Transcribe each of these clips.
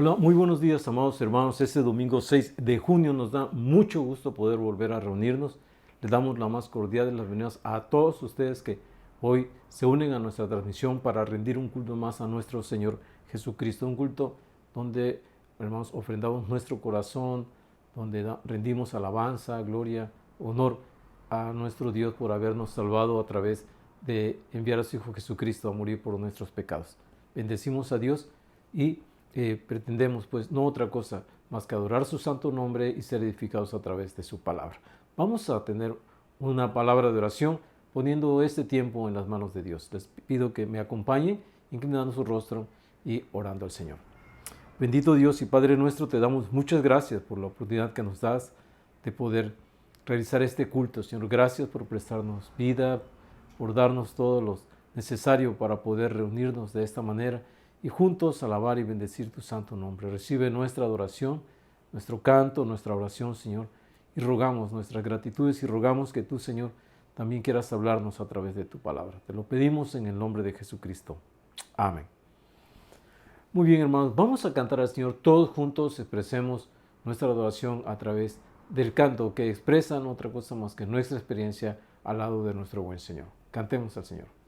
Hola, muy buenos días, amados hermanos. Este domingo 6 de junio nos da mucho gusto poder volver a reunirnos. Les damos la más cordial de las bienvenidas a todos ustedes que hoy se unen a nuestra transmisión para rendir un culto más a nuestro Señor Jesucristo. Un culto donde, hermanos, ofrendamos nuestro corazón, donde rendimos alabanza, gloria, honor a nuestro Dios por habernos salvado a través de enviar a su Hijo Jesucristo a morir por nuestros pecados. Bendecimos a Dios y pretendemos pues no otra cosa más que adorar su santo nombre y ser edificados a través de su palabra. Vamos a tener una palabra de oración poniendo este tiempo en las manos de Dios. Les pido que me acompañen inclinando su rostro y orando al Señor. Bendito Dios y Padre nuestro, te damos muchas gracias por la oportunidad que nos das de poder realizar este culto. Señor, gracias por prestarnos vida, por darnos todo lo necesario para poder reunirnos de esta manera y juntos alabar y bendecir tu santo nombre. Recibe nuestra adoración, nuestro canto, nuestra oración, Señor, y rogamos nuestras gratitudes y rogamos que tú, Señor, también quieras hablarnos a través de tu palabra. Te lo pedimos en el nombre de Jesucristo. Amén. Muy bien, hermanos, vamos a cantar al Señor. Todos juntos expresemos nuestra adoración a través del canto que expresa no otra cosa más que nuestra experiencia al lado de nuestro buen Señor. Cantemos al Señor.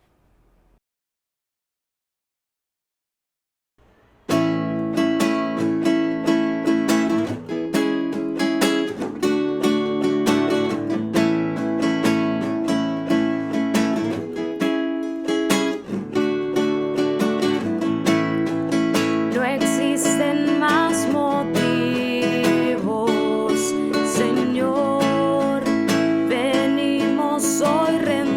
Señor, venimos hoy rendidos.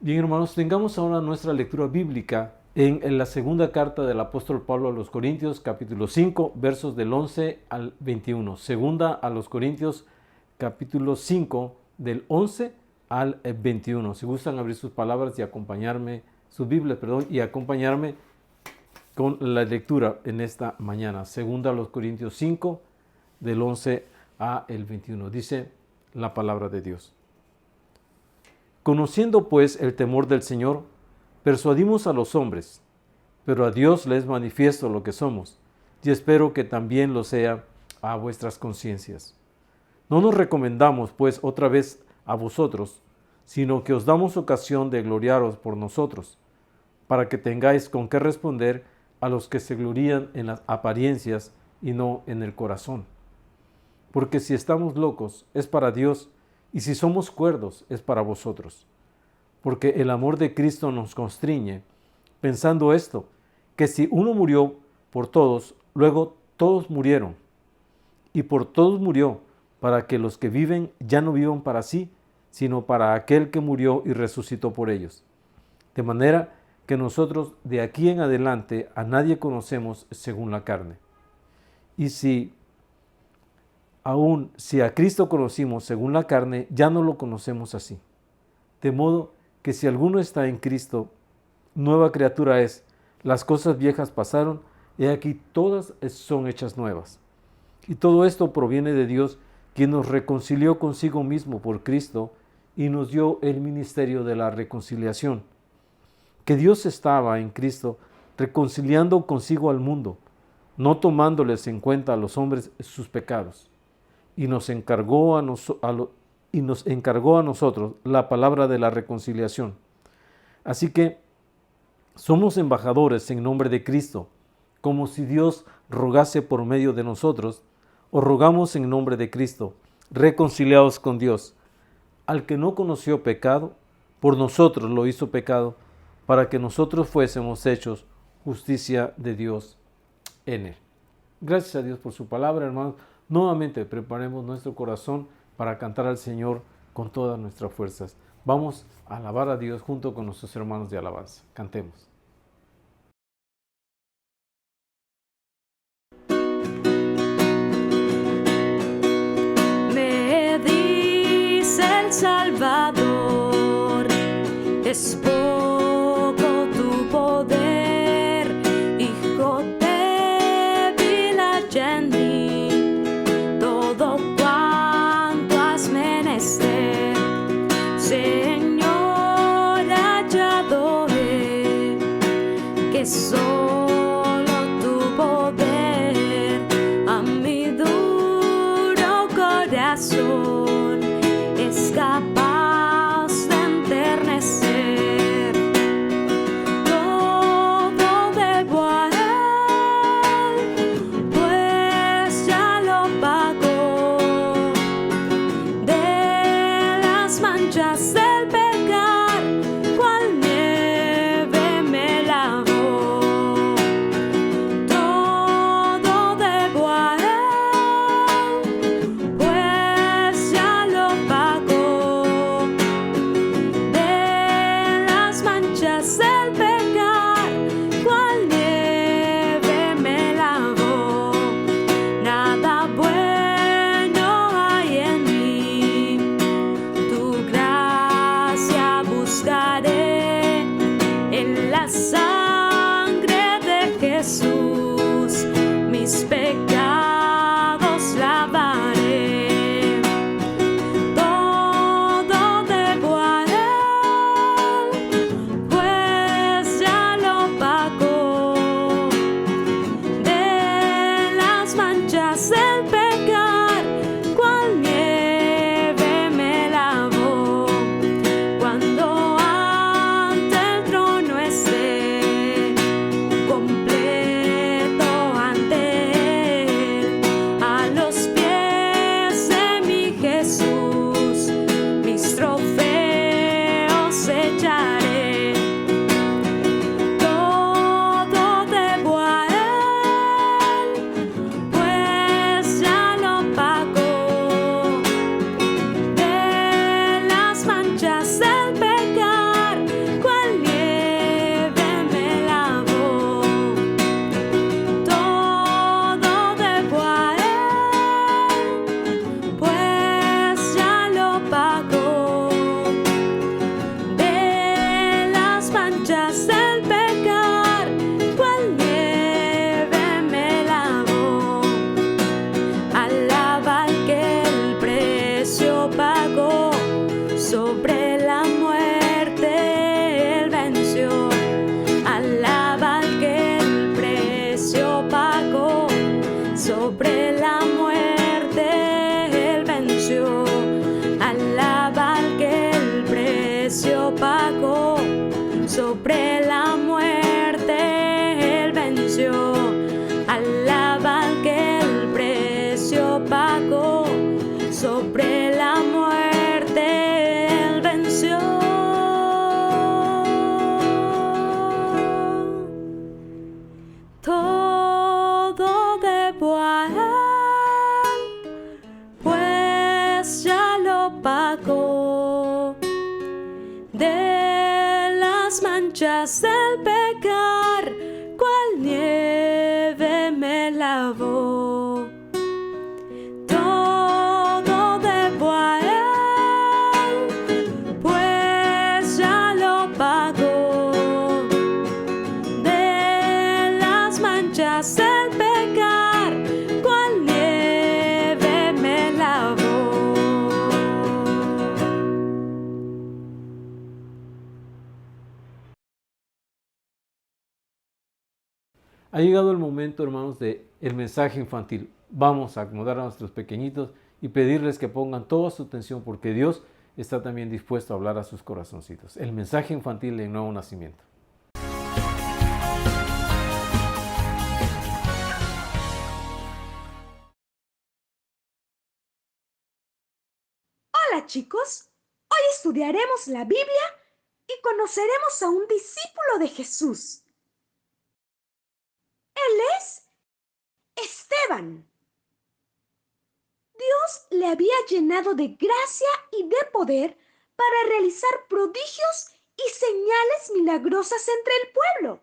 Bien, hermanos, tengamos ahora nuestra lectura bíblica en la segunda carta del apóstol Pablo a los Corintios, capítulo 5, versos del 11 al 21. Segunda a los Corintios, capítulo 5, del 11 al 21. Si gustan abrir sus palabras y acompañarme, sus Biblias, y acompañarme con la lectura en esta mañana. Segunda a los Corintios 5, del 11 al 21. Dice la palabra de Dios. Conociendo pues el temor del Señor, persuadimos a los hombres, pero a Dios le es manifiesto lo que somos, y espero que también lo sea a vuestras conciencias. No nos recomendamos pues otra vez a vosotros, sino que os damos ocasión de gloriaros por nosotros, para que tengáis con qué responder a los que se glorían en las apariencias y no en el corazón. Porque si estamos locos, es para Dios, y si somos cuerdos, es para vosotros. Porque el amor de Cristo nos constriñe, pensando esto, que si uno murió por todos, luego todos murieron. Y por todos murió, para que los que viven ya no vivan para sí, sino para aquel que murió y resucitó por ellos. De manera que nosotros de aquí en adelante a nadie conocemos según la carne. Y si a Cristo conocimos según la carne, ya no lo conocemos así. De modo que si alguno está en Cristo, nueva criatura es, las cosas viejas pasaron, y aquí todas son hechas nuevas. Y todo esto proviene de Dios, quien nos reconcilió consigo mismo por Cristo y nos dio el ministerio de la reconciliación. Que Dios estaba en Cristo reconciliando consigo al mundo, no tomándoles en cuenta a los hombres sus pecados. Y nos encargó a nosotros la palabra de la reconciliación. Así que somos embajadores en nombre de Cristo, como si Dios rogase por medio de nosotros, o rogamos en nombre de Cristo, reconciliados con Dios. Al que no conoció pecado, por nosotros lo hizo pecado, para que nosotros fuésemos hechos justicia de Dios en él. Gracias a Dios por su palabra, hermanos. Nuevamente preparemos nuestro corazón para cantar al Señor con todas nuestras fuerzas. Vamos a alabar a Dios junto con nuestros hermanos de alabanza. Cantemos. Me dice el Salvador, es poco tu poder, hijo débil allende. Solo tu poder a mi duro corazón es capaz de enternecer. Todo debo a él, pues ya lo pagó. De las manchas del pecar, cual nieve me lavó. Pues sobre la muerte Él venció. Alaba al que el precio pagó. Sobre la muerte Él venció. Alaba al que el precio pagó. Sobre la muerte Él venció. Todo debo a Él, pues ya lo pagó. De las manchas del pecar, cual nieve me lavó. Todo debo a Él, pues ya lo pagó. De las manchas del pecar, cual nieve me lavó. Ha llegado el momento, hermanos, del mensaje infantil. Vamos a acomodar a nuestros pequeñitos y pedirles que pongan toda su atención porque Dios está también dispuesto a hablar a sus corazoncitos. El mensaje infantil del nuevo nacimiento. Hola chicos, hoy estudiaremos la Biblia y conoceremos a un discípulo de Jesús. Él es Esteban. Dios le había llenado de gracia y de poder para realizar prodigios y señales milagrosas entre el pueblo.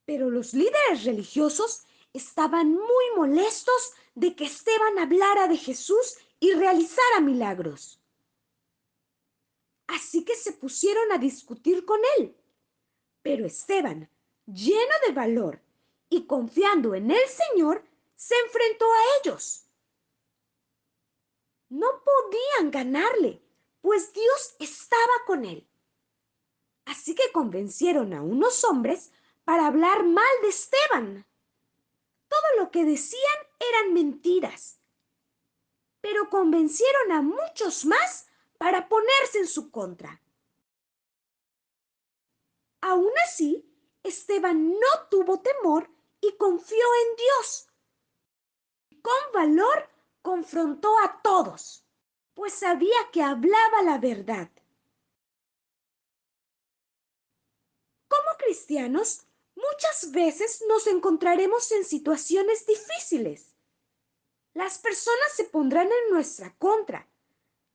Pero los líderes religiosos estaban muy molestos de que Esteban hablara de Jesús y realizara milagros. Así que se pusieron a discutir con él. Pero Esteban, lleno de valor y confiando en el Señor, se enfrentó a ellos. No podían ganarle, pues Dios estaba con él. Así que convencieron a unos hombres para hablar mal de Esteban. Todo lo que decían eran mentiras, pero convencieron a muchos más para ponerse en su contra. Aún así, Esteban no tuvo temor y confió en Dios. Con valor confrontó a todos, pues sabía que hablaba la verdad. Como cristianos, muchas veces nos encontraremos en situaciones difíciles. Las personas se pondrán en nuestra contra,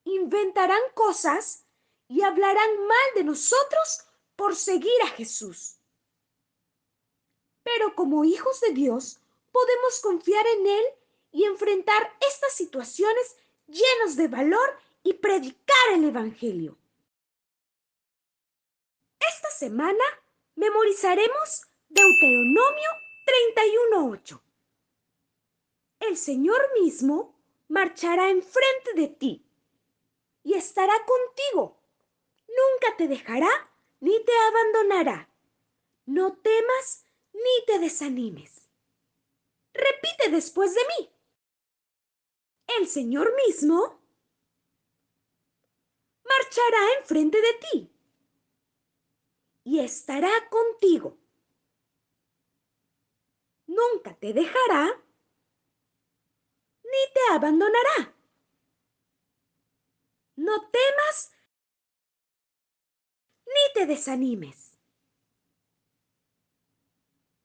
inventarán cosas y hablarán mal de nosotros por seguir a Jesús. Pero como hijos de Dios, podemos confiar en Él y enfrentar estas situaciones llenos de valor y predicar el Evangelio. Esta semana memorizaremos Deuteronomio 31:8. El Señor mismo marchará enfrente de ti y estará contigo. Nunca te dejará ni te abandonará. No temas ni te desanimes. Repite después de mí. El Señor mismo marchará enfrente de ti y estará contigo. Nunca te dejará ni te abandonará. No temas ni te desanimes.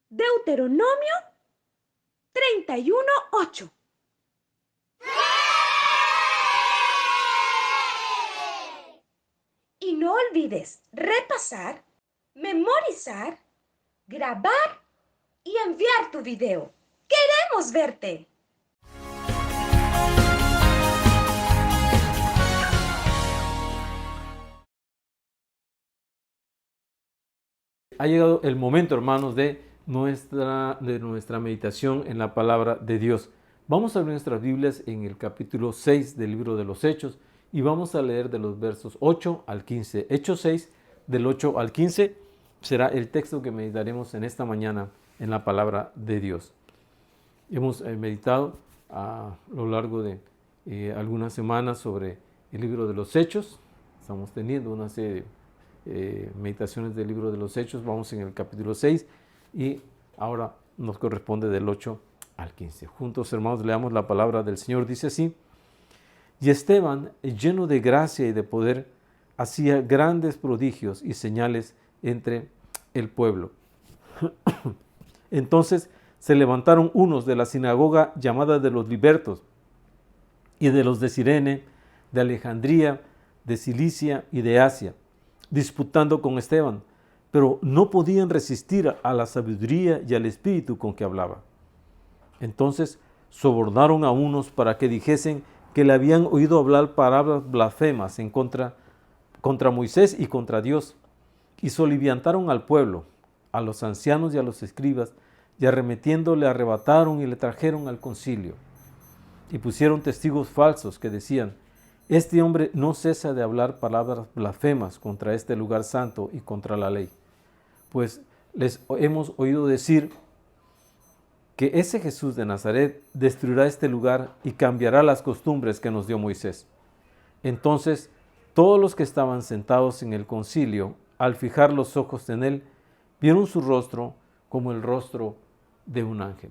Deuteronomio 31:8. Y no olvides repasar, memorizar, grabar y enviar tu video. ¡Queremos verte! Ha llegado el momento, hermanos, de nuestra meditación en la palabra de Dios. Vamos a abrir nuestras Biblias en el capítulo 6 del libro de los Hechos y vamos a leer de los versos 8 al 15. Hechos 6, del 8 al 15, será el texto que meditaremos en esta mañana en la palabra de Dios. Hemos meditado a lo largo de algunas semanas sobre el libro de los Hechos. Estamos teniendo una serie de meditaciones del libro de los Hechos. Vamos en el capítulo 6 y ahora nos corresponde del 8 al 15. Juntos, hermanos, leamos la palabra del Señor. Dice así: y Esteban, lleno de gracia y de poder, hacía grandes prodigios y señales entre el pueblo. Entonces se levantaron unos de la sinagoga llamada de los libertos y de los de Cirene, de Alejandría, de Cilicia y de Asia, disputando con Esteban, pero no podían resistir a la sabiduría y al espíritu con que hablaba. Entonces sobornaron a unos para que dijesen que le habían oído hablar palabras blasfemas contra Moisés y contra Dios, y soliviantaron al pueblo, a los ancianos y a los escribas, y arremetiendo le arrebataron y le trajeron al concilio. Y pusieron testigos falsos que decían: este hombre no cesa de hablar palabras blasfemas contra este lugar santo y contra la ley. Pues les hemos oído decir que ese Jesús de Nazaret destruirá este lugar y cambiará las costumbres que nos dio Moisés. Entonces todos los que estaban sentados en el concilio, al fijar los ojos en él, vieron su rostro como el rostro de un ángel.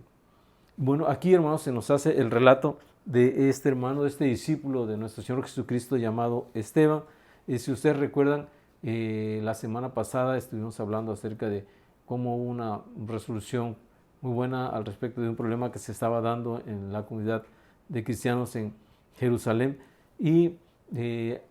Bueno, aquí, hermanos, se nos hace el relato de este hermano, de este discípulo de nuestro Señor Jesucristo llamado Esteban. Si ustedes recuerdan, la semana pasada estuvimos hablando acerca de cómo hubo una resolución muy buena al respecto de un problema que se estaba dando en la comunidad de cristianos en Jerusalén, y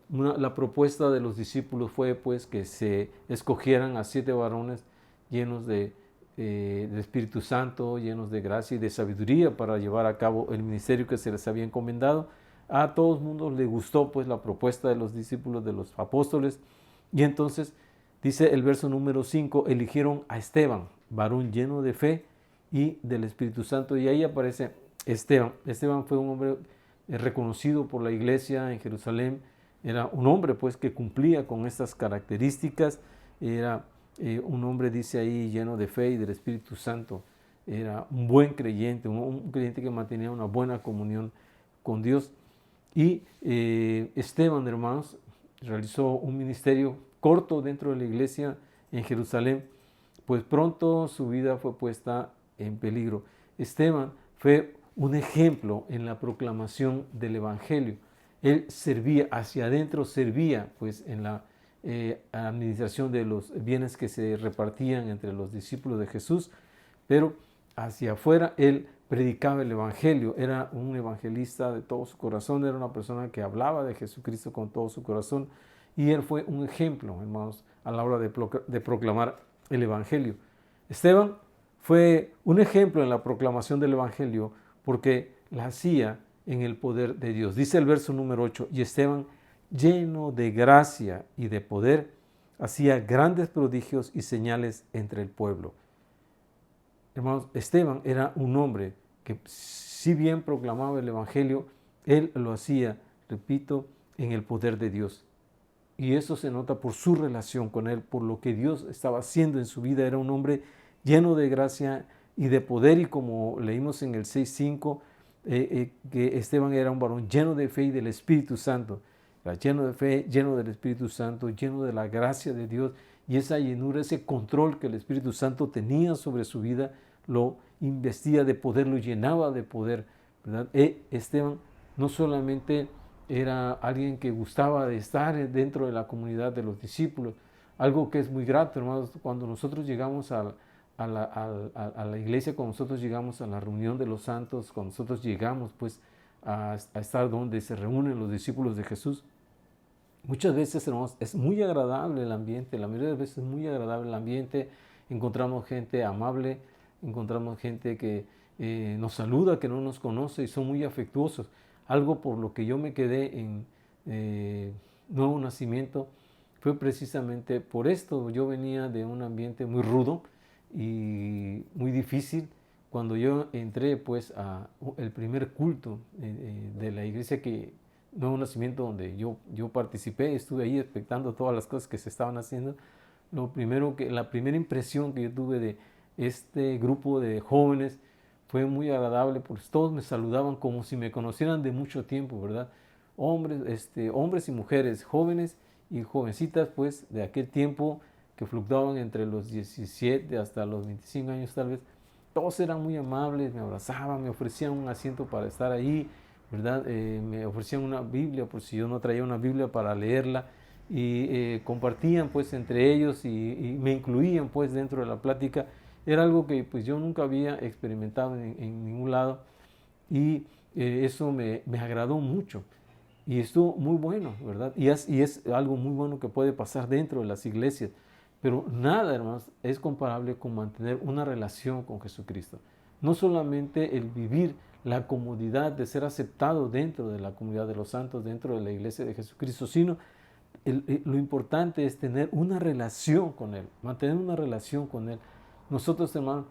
la propuesta de los discípulos fue pues que se escogieran a 7 varones llenos de Espíritu Santo, llenos de gracia y de sabiduría para llevar a cabo el ministerio que se les había encomendado. A todo el mundo le gustó pues la propuesta de los discípulos, de los apóstoles, y entonces dice el verso número 5, eligieron a Esteban, varón lleno de fe y del Espíritu Santo, y ahí aparece Esteban. Esteban fue un hombre reconocido por la iglesia en Jerusalén. Era un hombre pues que cumplía con estas características. Era un hombre, dice ahí, lleno de fe y del Espíritu Santo. Era un buen creyente, un creyente que mantenía una buena comunión con Dios. Y Esteban, hermanos, realizó un ministerio corto dentro de la iglesia en Jerusalén, pues pronto su vida fue puesta en peligro. Esteban fue un ejemplo en la proclamación del Evangelio. Él servía hacia adentro, servía pues en la administración de los bienes que se repartían entre los discípulos de Jesús, pero hacia afuera él predicaba el Evangelio. Era un evangelista de todo su corazón, era una persona que hablaba de Jesucristo con todo su corazón, y él fue un ejemplo, hermanos, a la hora de proclamar el Evangelio. Esteban fue un ejemplo en la proclamación del Evangelio porque la hacía en el poder de Dios. Dice el verso número 8, y Esteban, lleno de gracia y de poder, hacía grandes prodigios y señales entre el pueblo. Hermanos, Esteban era un hombre que, si bien proclamaba el Evangelio, él lo hacía, repito, en el poder de Dios. Y eso se nota por su relación con él, por lo que Dios estaba haciendo en su vida. Era un hombre lleno de gracia y de poder, y como leímos en el 6:5, que Esteban era un varón lleno de fe y del Espíritu Santo. Era lleno de fe, lleno del Espíritu Santo, lleno de la gracia de Dios, y esa llenura, ese control que el Espíritu Santo tenía sobre su vida, lo investia de poder, lo llenaba de poder, ¿verdad? Esteban no solamente era alguien que gustaba de estar dentro de la comunidad de los discípulos, algo que es muy grato, hermanos, cuando nosotros llegamos a la iglesia, cuando nosotros llegamos a la reunión de los santos, cuando nosotros llegamos pues a estar donde se reúnen los discípulos de Jesús, muchas veces, hermanos, es muy agradable el ambiente. La mayoría de veces es muy agradable el ambiente. Encontramos gente amable, encontramos gente que nos saluda, que no nos conoce, y son muy afectuosos. Algo por lo que yo me quedé en Nuevo Nacimiento fue precisamente por esto. Yo venía de un ambiente muy rudo y muy difícil. Cuando yo entré pues a el primer culto de la iglesia Nuevo Nacimiento, donde yo participé, estuve ahí expectando todas las cosas que se estaban haciendo, la primera impresión que yo tuve de este grupo de jóvenes fue muy agradable, pues todos me saludaban como si me conocieran de mucho tiempo, ¿verdad? Hombres y mujeres, jóvenes y jovencitas, pues de aquel tiempo que fluctuaban entre los 17 hasta los 25 años tal vez. Todos eran muy amables, me abrazaban, me ofrecían un asiento para estar ahí, ¿verdad? Me ofrecían una Biblia por si yo no traía una Biblia para leerla, y compartían pues entre ellos y me incluían pues dentro de la plática. Era algo que pues yo nunca había experimentado en ningún lado, y eso me agradó mucho y estuvo muy bueno, ¿verdad? Y es algo muy bueno que puede pasar dentro de las iglesias, pero nada, hermanos, es comparable con mantener una relación con Jesucristo. No solamente el vivir la comodidad de ser aceptado dentro de la comunidad de los santos, dentro de la iglesia de Jesucristo, sino lo importante es tener una relación con Él, mantener una relación con Él. Nosotros, hermanos,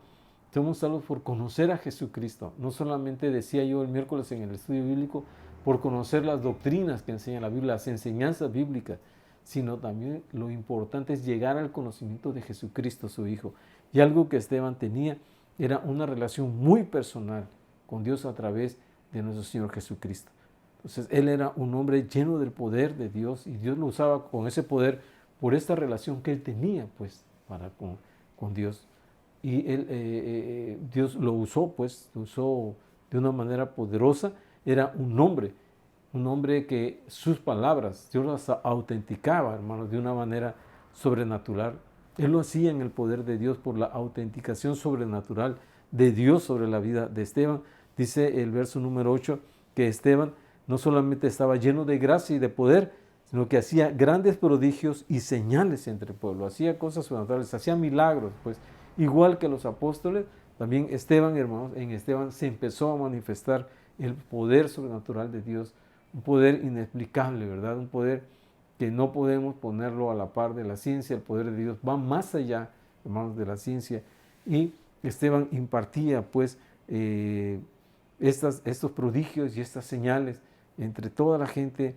somos salvos por conocer a Jesucristo. No solamente, decía yo el miércoles en el estudio bíblico, por conocer las doctrinas que enseña la Biblia, las enseñanzas bíblicas, sino también lo importante es llegar al conocimiento de Jesucristo, su Hijo. Y algo que Esteban tenía era una relación muy personal con Dios a través de nuestro Señor Jesucristo. Entonces, él era un hombre lleno del poder de Dios, y Dios lo usaba con ese poder por esta relación que él tenía pues con Dios. Y Dios lo usó, pues, lo usó de una manera poderosa. Era un hombre que sus palabras, Dios las autenticaba, hermanos, de una manera sobrenatural. Él lo hacía en el poder de Dios por la autenticación sobrenatural de Dios sobre la vida de Esteban. Dice el verso número 8 que Esteban no solamente estaba lleno de gracia y de poder, sino que hacía grandes prodigios y señales entre el pueblo, hacía cosas sobrenaturales, hacía milagros, pues igual que los apóstoles. También Esteban, hermanos, en Esteban se empezó a manifestar el poder sobrenatural de Dios, un poder inexplicable, ¿verdad? Un poder que no podemos ponerlo a la par de la ciencia. El poder de Dios va más allá, hermanos, de la ciencia. Y Esteban impartía, pues, estos prodigios y estas señales entre toda la gente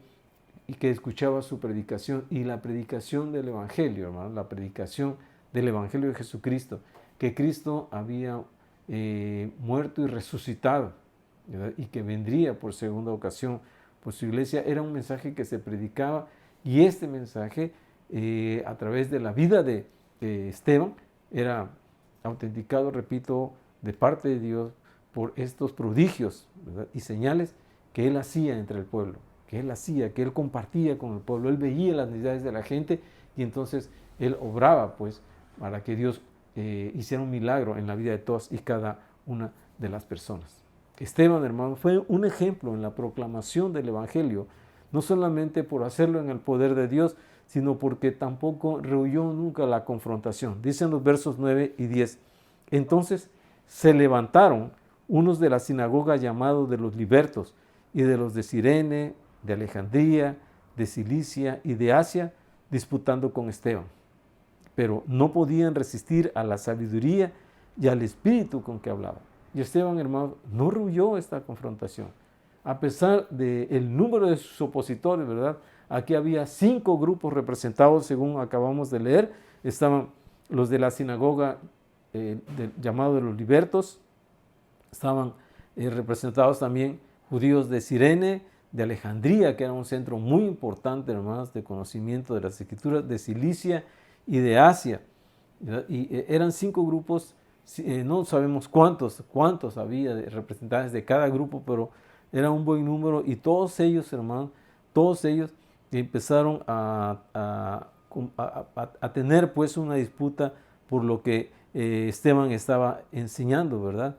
y que escuchaba su predicación y la predicación del Evangelio, hermano, la predicación del Evangelio de Jesucristo, que Cristo había muerto y resucitado, ¿verdad? Y que vendría por segunda ocasión por su iglesia. Era un mensaje que se predicaba, y este mensaje a través de la vida de Esteban era autenticado, repito, de parte de Dios por estos prodigios, ¿verdad? Y señales que él hacía entre el pueblo, que él compartía con el pueblo. Él veía las necesidades de la gente, y entonces él obraba pues para que Dios hiciera un milagro en la vida de todas y cada una de las personas. Esteban, hermano, fue un ejemplo en la proclamación del Evangelio, no solamente por hacerlo en el poder de Dios, sino porque tampoco rehuyó nunca la confrontación. Dicen los versos 9 y 10, entonces se levantaron unos de la sinagoga llamados de los libertos, y de los de Cirene, de Alejandría, de Cilicia y de Asia, disputando con Esteban. Pero no podían resistir a la sabiduría y al espíritu con que hablaba. Y Esteban, hermano, no rehuyó esta confrontación. A pesar del número de sus opositores, ¿verdad? Aquí había 5 grupos representados, según acabamos de leer. Estaban los de la sinagoga llamado de los libertos. Estaban representados también judíos de Cirene, de Alejandría, que era un centro muy importante, hermanos, de conocimiento de las Escrituras, de Cilicia y de Asia. Y eran 5 grupos, no sabemos cuántos había de representantes de cada grupo, pero era un buen número, y todos ellos, hermanos, todos ellos empezaron a tener pues una disputa por lo que Esteban estaba enseñando, ¿verdad?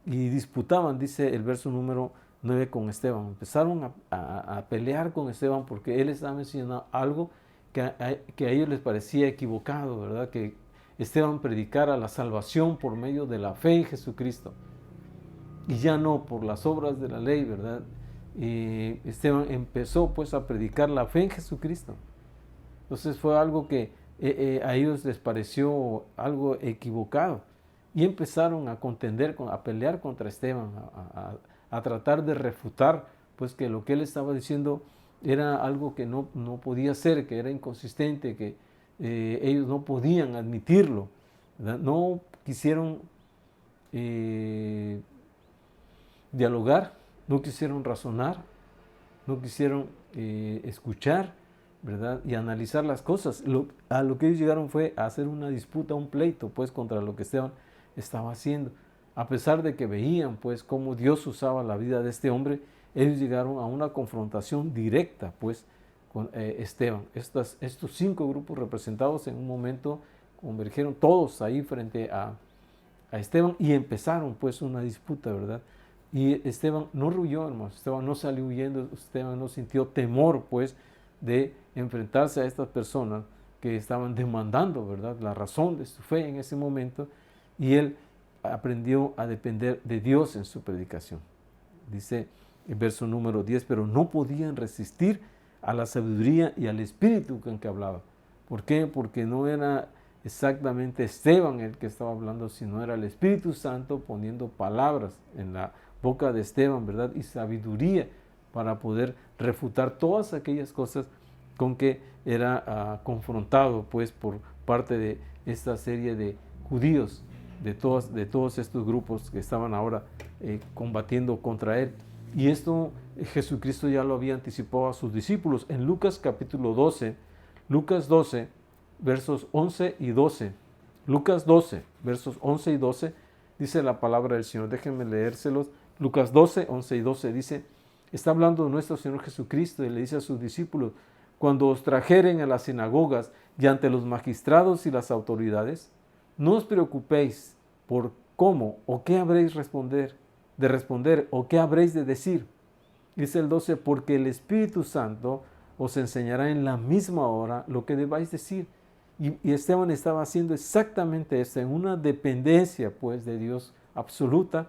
Y disputaban, dice el verso número 9, con Esteban. Empezaron a pelear con Esteban porque él estaba enseñando algo que a ellos les parecía equivocado, ¿verdad? Que Esteban predicara la salvación por medio de la fe en Jesucristo y ya no por las obras de la ley, ¿verdad? Y Esteban empezó pues a predicar la fe en Jesucristo. Entonces fue algo que a ellos les pareció algo equivocado, y empezaron a contender, a pelear contra Esteban, a tratar de refutar pues que lo que él estaba diciendo era algo que no podía ser, que era inconsistente, que ellos no podían admitirlo, ¿verdad? No quisieron dialogar, no quisieron razonar, no quisieron escuchar, ¿verdad? Y analizar las cosas. A lo que ellos llegaron fue a hacer una disputa, un pleito, pues, contra lo que Esteban estaba haciendo. A pesar de que veían, pues, cómo Dios usaba la vida de este hombre, ellos llegaron a una confrontación directa, pues, con Esteban. Estos 5 grupos representados en un momento convergieron todos ahí frente a Esteban y empezaron, pues, una disputa, ¿verdad? Y Esteban no huyó, hermanos, Esteban no salió huyendo, Esteban no sintió temor, pues, de enfrentarse a estas personas que estaban demandando, ¿verdad?, la razón de su fe en ese momento, y él aprendió a depender de Dios en su predicación. Dice el verso número 10, pero no podían resistir a la sabiduría y al espíritu con que hablaba. ¿Por qué? Porque no era exactamente Esteban el que estaba hablando, sino era el Espíritu Santo poniendo palabras en la boca de Esteban, ¿verdad? Y sabiduría para poder refutar todas aquellas cosas con que era confrontado, pues, por parte de esta serie de judíos, de todos estos grupos que estaban ahora combatiendo contra él. Y esto Jesucristo ya lo había anticipado a sus discípulos en Lucas capítulo 12, Lucas 12, versos 11 y 12. Lucas 12, versos 11 y 12, dice la palabra del Señor. Déjenme leérselos. Lucas 12, 11 y 12 dice, está hablando nuestro Señor Jesucristo y le dice a sus discípulos, cuando os trajeren a las sinagogas y ante los magistrados y las autoridades, no os preocupéis por cómo o qué habréis de responder o qué habréis de decir. Dice el 12, porque el Espíritu Santo os enseñará en la misma hora lo que debáis decir. Y Esteban estaba haciendo exactamente esto, en una dependencia, pues, de Dios absoluta,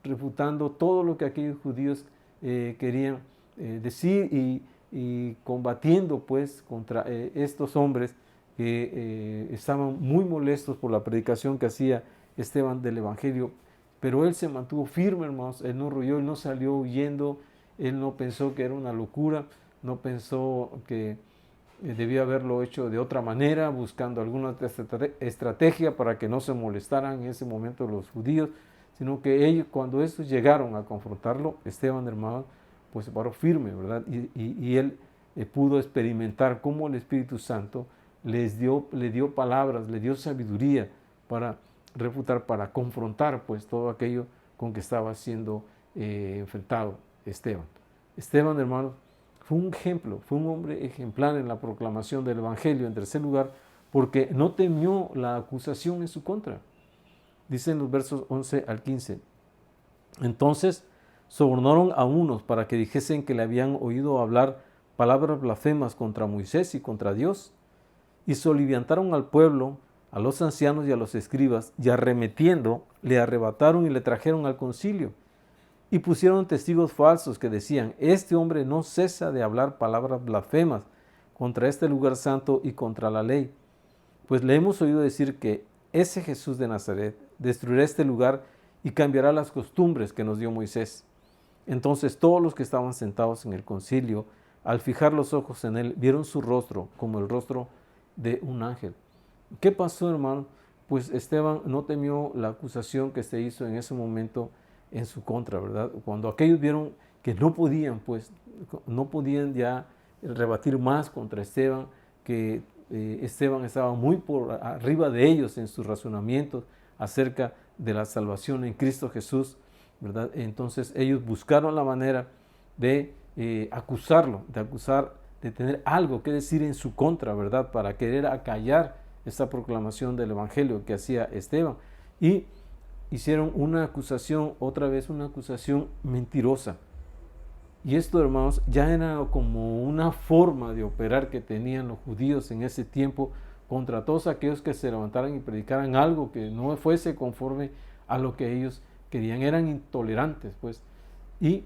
refutando todo lo que aquellos judíos querían decir y combatiendo, pues, contra estos hombres que estaban muy molestos por la predicación que hacía Esteban del Evangelio. Pero él se mantuvo firme, hermanos, él no huyó, él no salió huyendo, él no pensó que era una locura, no pensó que debía haberlo hecho de otra manera, buscando alguna estrategia para que no se molestaran en ese momento los judíos, sino que ellos, cuando estos llegaron a confrontarlo, Esteban, hermano, pues se paró firme, ¿verdad? Y él pudo experimentar cómo el Espíritu Santo le dio palabras, le dio sabiduría para refutar, para confrontar, pues, todo aquello con que estaba siendo enfrentado Esteban. Esteban, hermano, fue un ejemplo, fue un hombre ejemplar en la proclamación del Evangelio, en tercer lugar, porque no temió la acusación en su contra. Dicen los versos 11 al 15. Entonces sobornaron a unos para que dijesen que le habían oído hablar palabras blasfemas contra Moisés y contra Dios, y soliviantaron al pueblo, a los ancianos y a los escribas, y arremetiendo, le arrebataron y le trajeron al concilio. Y pusieron testigos falsos que decían, este hombre no cesa de hablar palabras blasfemas contra este lugar santo y contra la ley. Pues le hemos oído decir que ese Jesús de Nazaret destruirá este lugar y cambiará las costumbres que nos dio Moisés. Entonces todos los que estaban sentados en el concilio, al fijar los ojos en él, vieron su rostro como el rostro de un ángel. ¿Qué pasó, hermano? Pues Esteban no temió la acusación que se hizo en ese momento en su contra, ¿verdad? Cuando aquellos vieron que no podían, pues, no podían ya rebatir más contra Esteban, que Esteban estaba muy por arriba de ellos en sus razonamientos acerca de la salvación en Cristo Jesús, ¿verdad? Entonces ellos buscaron la manera de acusarlo, de tener algo que decir en su contra, ¿verdad? Para querer acallar esta proclamación del Evangelio que hacía Esteban. Y hicieron una acusación, otra vez una acusación mentirosa. Y esto, hermanos, ya era como una forma de operar que tenían los judíos en ese tiempo contra todos aquellos que se levantaran y predicaran algo que no fuese conforme a lo que ellos querían. Eran intolerantes, pues. Y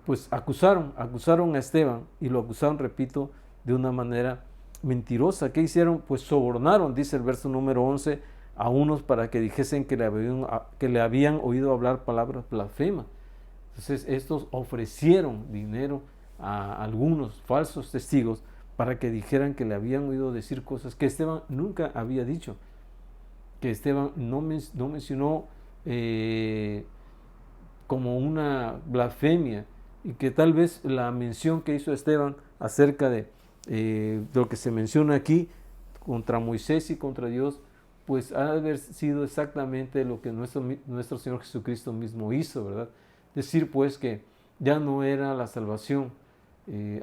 pues acusaron a Esteban y lo acusaron, repito, de una manera mentirosa. ¿Qué hicieron? Pues sobornaron, dice el verso número 11, a unos para que dijesen que le habían oído hablar palabras blasfemas. Entonces estos ofrecieron dinero a algunos falsos testigos para que dijeran que le habían oído decir cosas que Esteban nunca había dicho, que Esteban no mencionó como una blasfemia, y que tal vez la mención que hizo Esteban acerca de lo que se menciona aquí contra Moisés y contra Dios, pues ha de haber sido exactamente lo que nuestro Señor Jesucristo mismo hizo, ¿verdad? Decir pues que ya no era la salvación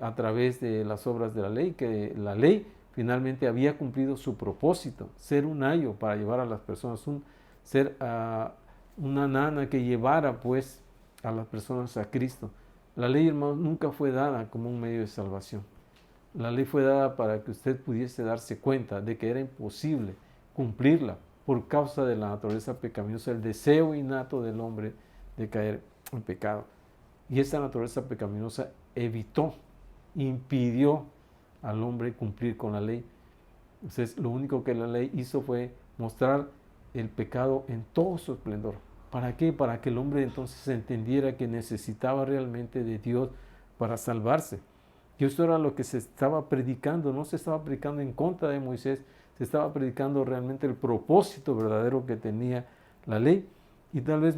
a través de las obras de la ley, que la ley finalmente había cumplido su propósito, ser un ayo para llevar a las personas, ser una nana que llevara pues a las personas a Cristo. La ley, hermanos, nunca fue dada como un medio de salvación. La ley fue dada para que usted pudiese darse cuenta de que era imposible cumplirla por causa de la naturaleza pecaminosa, el deseo innato del hombre de caer en pecado. Y esa naturaleza pecaminosa impidió al hombre cumplir con la ley. Entonces, lo único que la ley hizo fue mostrar el pecado en todo su esplendor. ¿Para qué? Para que el hombre entonces entendiera que necesitaba realmente de Dios para salvarse. Y esto era lo que se estaba predicando, no se estaba predicando en contra de Moisés, se estaba predicando realmente el propósito verdadero que tenía la ley. Y tal vez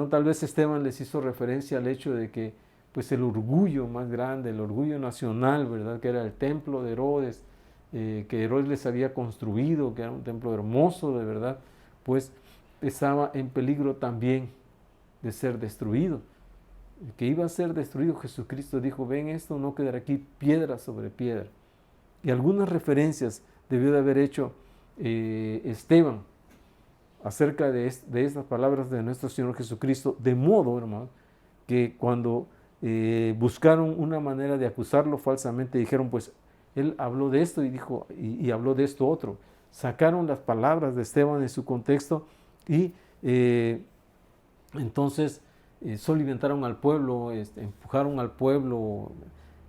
tal vez Esteban les hizo referencia al hecho de que pues el orgullo más grande, el orgullo nacional, ¿verdad? Que era el templo de Herodes, que Herodes les había construido, que era un templo hermoso de verdad, pues estaba en peligro también de ser destruido. Que iba a ser destruido, Jesucristo dijo, ven, esto no quedará aquí piedra sobre piedra. Y algunas referencias debió de haber hecho Esteban acerca de estas palabras de nuestro Señor Jesucristo, de modo, hermano, que cuando buscaron una manera de acusarlo falsamente, dijeron, pues, él habló de esto y dijo, y habló de esto otro. Sacaron las palabras de Esteban en su contexto y entonces solimentaron al pueblo, empujaron al pueblo,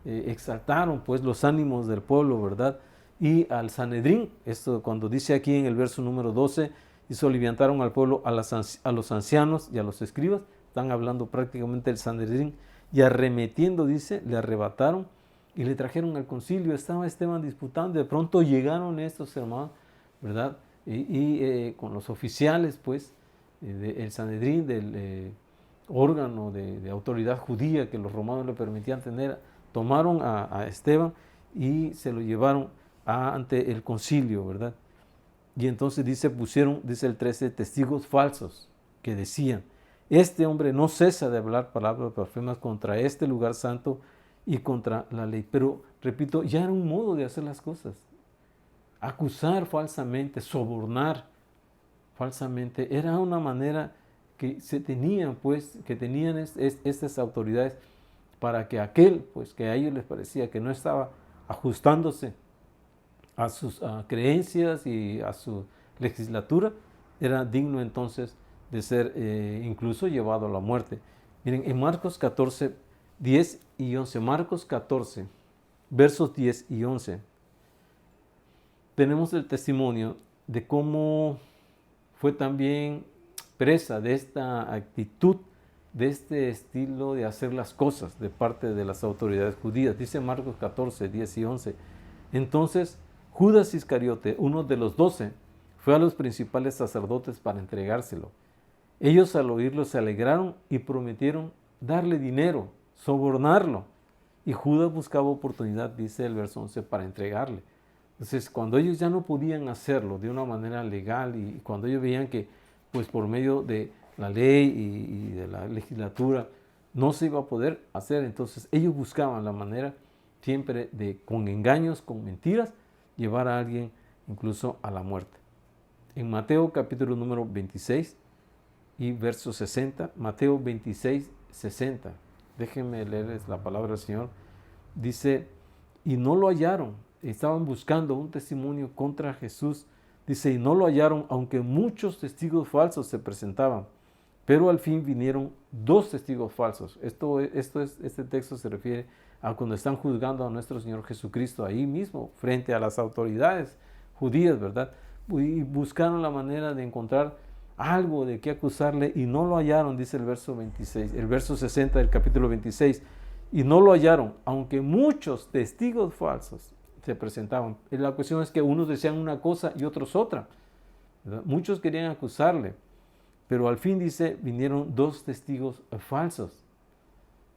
exaltaron pues los ánimos del pueblo, ¿verdad? Y al Sanedrín, esto cuando dice aquí en el verso número 12, y solimentaron al pueblo, a los ancianos y a los escribas, están hablando prácticamente del Sanedrín, y arremetiendo, dice, le arrebataron y le trajeron al concilio. Estaba Esteban disputando, de pronto llegaron estos hermanos, ¿verdad? Y con los oficiales, pues, del Sanedrín, del órgano de autoridad judía que los romanos le permitían tener, tomaron a Esteban y se lo llevaron ante el concilio, ¿verdad? Y entonces pusieron, dice el 13, testigos falsos que decían, este hombre no cesa de hablar palabras blasfemas contra este lugar santo y contra la ley. Pero, repito, ya era un modo de hacer las cosas. Acusar falsamente, sobornar falsamente, era una manera que tenían estas autoridades para que aquel, pues que a ellos les parecía que no estaba ajustándose a sus creencias y a su legislatura, era digno entonces de ser incluso llevado a la muerte. Miren, en Marcos 14, 10 y 11, Marcos 14, versos 10 y 11, tenemos el testimonio de cómo fue también presa de esta actitud, de este estilo de hacer las cosas de parte de las autoridades judías. Dice Marcos 14, 10 y 11. Entonces Judas Iscariote, uno de los 12, fue a los principales sacerdotes para entregárselo. Ellos al oírlo se alegraron y prometieron darle dinero, sobornarlo. Y Judas buscaba oportunidad, dice el verso 11, para entregarle. Entonces, cuando ellos ya no podían hacerlo de una manera legal y cuando ellos veían que, pues por medio de la ley y de la legislatura, no se iba a poder hacer, entonces ellos buscaban la manera siempre de, con engaños, con mentiras, llevar a alguien incluso a la muerte. En Mateo capítulo número 26 y verso 60, Mateo 26, 60, déjenme leerles la palabra del Señor, dice, y no lo hallaron, estaban buscando un testimonio contra Jesús, dice, y no lo hallaron, aunque muchos testigos falsos se presentaban, pero al fin vinieron 2 testigos falsos. Este texto se refiere a cuando están juzgando a nuestro Señor Jesucristo ahí mismo, frente a las autoridades judías, ¿verdad? Y buscaron la manera de encontrar algo de qué acusarle y no lo hallaron, dice el verso 26, el verso 60 del capítulo 26, y no lo hallaron, aunque muchos testigos falsos se presentaban. La cuestión es que unos decían una cosa y otros otra, ¿verdad? Muchos querían acusarle, pero al fin dice, vinieron 2 testigos falsos.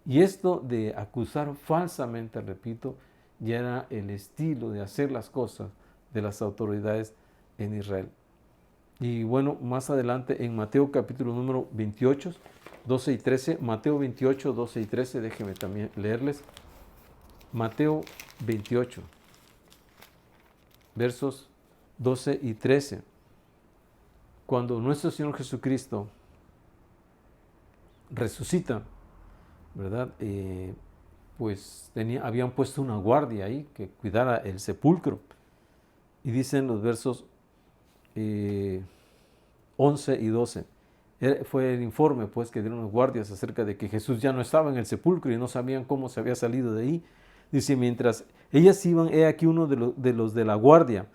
Y esto de acusar falsamente, repito, ya era el estilo de hacer las cosas de las autoridades en Israel. Y bueno, más adelante en Mateo capítulo número 28, 12 y 13, Mateo 28, 12 y 13, déjenme también leerles. Mateo 28, versos 12 y 13. Cuando nuestro Señor Jesucristo resucita, ¿verdad? Pues habían puesto una guardia ahí que cuidara el sepulcro. Y dicen los versos 11 y 12. Fue el informe pues que dieron los guardias acerca de que Jesús ya no estaba en el sepulcro y no sabían cómo se había salido de ahí. Dice, mientras ellas iban, he aquí uno de los de la guardia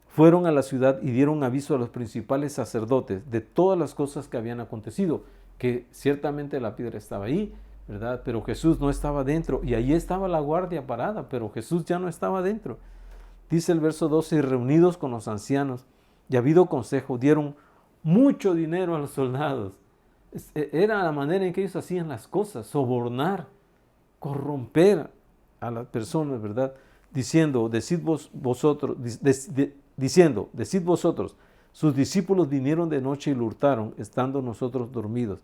fueron a la ciudad y dieron aviso a los principales sacerdotes de todas las cosas que habían acontecido, que ciertamente la piedra estaba ahí, ¿verdad? Pero Jesús no estaba dentro, y ahí estaba la guardia parada, pero Jesús ya no estaba dentro. Dice el verso 12, y reunidos con los ancianos, y habido consejo, dieron mucho dinero a los soldados. Era la manera en que ellos hacían las cosas, sobornar, corromper a las personas, ¿verdad? Diciendo, decid vosotros, sus discípulos vinieron de noche y lo hurtaron, estando nosotros dormidos.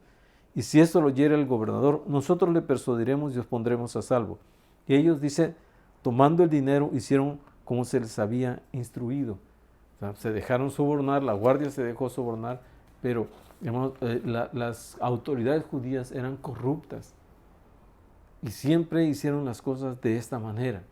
Y si esto lo oyere el gobernador, nosotros le persuadiremos y os pondremos a salvo. Y ellos, dice, tomando el dinero, hicieron como se les había instruido. O sea, se dejaron sobornar, la guardia se dejó sobornar, pero digamos, las autoridades judías eran corruptas. Y siempre hicieron las cosas de esta manera,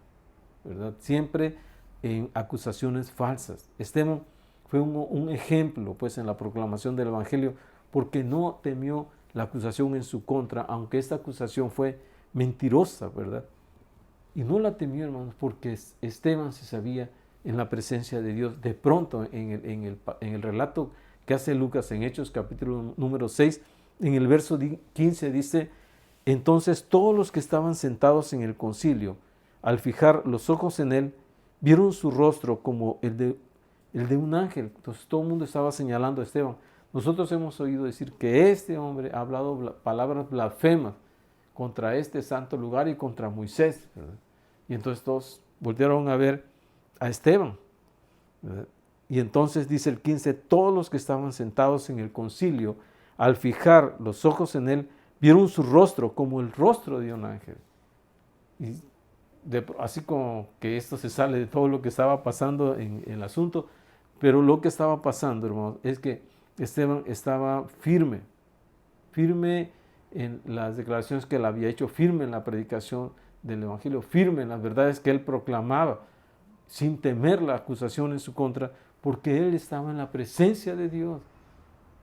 ¿verdad? Siempre en acusaciones falsas. Esteban fue un ejemplo, pues, en la proclamación del Evangelio, porque no temió la acusación en su contra, aunque esta acusación fue mentirosa, ¿verdad? Y no la temió, hermanos, porque Esteban se sabía en la presencia de Dios. De pronto, en el relato que hace Lucas en Hechos, capítulo número 6, en el verso 15 dice, entonces todos los que estaban sentados en el concilio, al fijar los ojos en él, vieron su rostro como el de un ángel. Entonces todo el mundo estaba señalando a Esteban. Nosotros hemos oído decir que este hombre ha hablado palabras blasfemas contra este santo lugar y contra Moisés, ¿verdad? Y entonces todos voltearon a ver a Esteban, ¿verdad? Y entonces dice el 15, todos los que estaban sentados en el concilio, al fijar los ojos en él, vieron su rostro como el rostro de un ángel. Y así como que esto se sale de todo lo que estaba pasando en el asunto, pero lo que estaba pasando, hermanos, es que Esteban estaba firme en las declaraciones que él había hecho, firme en la predicación del Evangelio, firme en las verdades que él proclamaba, sin temer la acusación en su contra, porque él estaba en la presencia de Dios,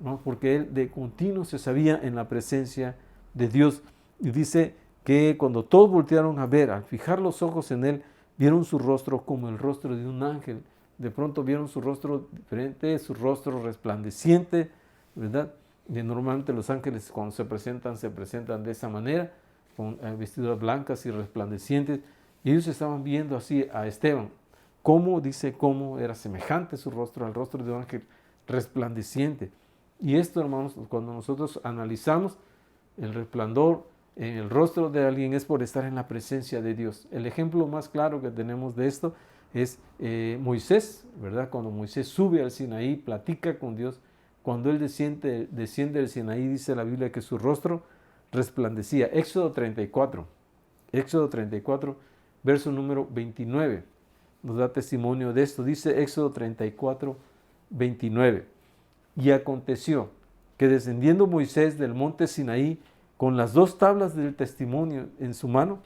¿no? Porque él de continuo se sabía en la presencia de Dios. Y dice que cuando todos voltearon a ver, al fijar los ojos en él, vieron su rostro como el rostro de un ángel. De pronto vieron su rostro diferente, su rostro resplandeciente, ¿verdad? Y normalmente los ángeles cuando se presentan de esa manera, con vestiduras blancas y resplandecientes. Y ellos estaban viendo así a Esteban. Cómo era semejante su rostro al rostro de un ángel resplandeciente. Y esto, hermanos, cuando nosotros analizamos el resplandor en el rostro de alguien es por estar en la presencia de Dios. El ejemplo más claro que tenemos de esto es Moisés, ¿verdad? Cuando Moisés sube al Sinaí, platica con Dios, cuando él desciende del Sinaí, dice la Biblia que su rostro resplandecía. Éxodo 34, verso número 29, nos da testimonio de esto. Dice Éxodo 34, 29. Y aconteció que descendiendo Moisés del monte Sinaí con las 2 tablas del testimonio en su mano,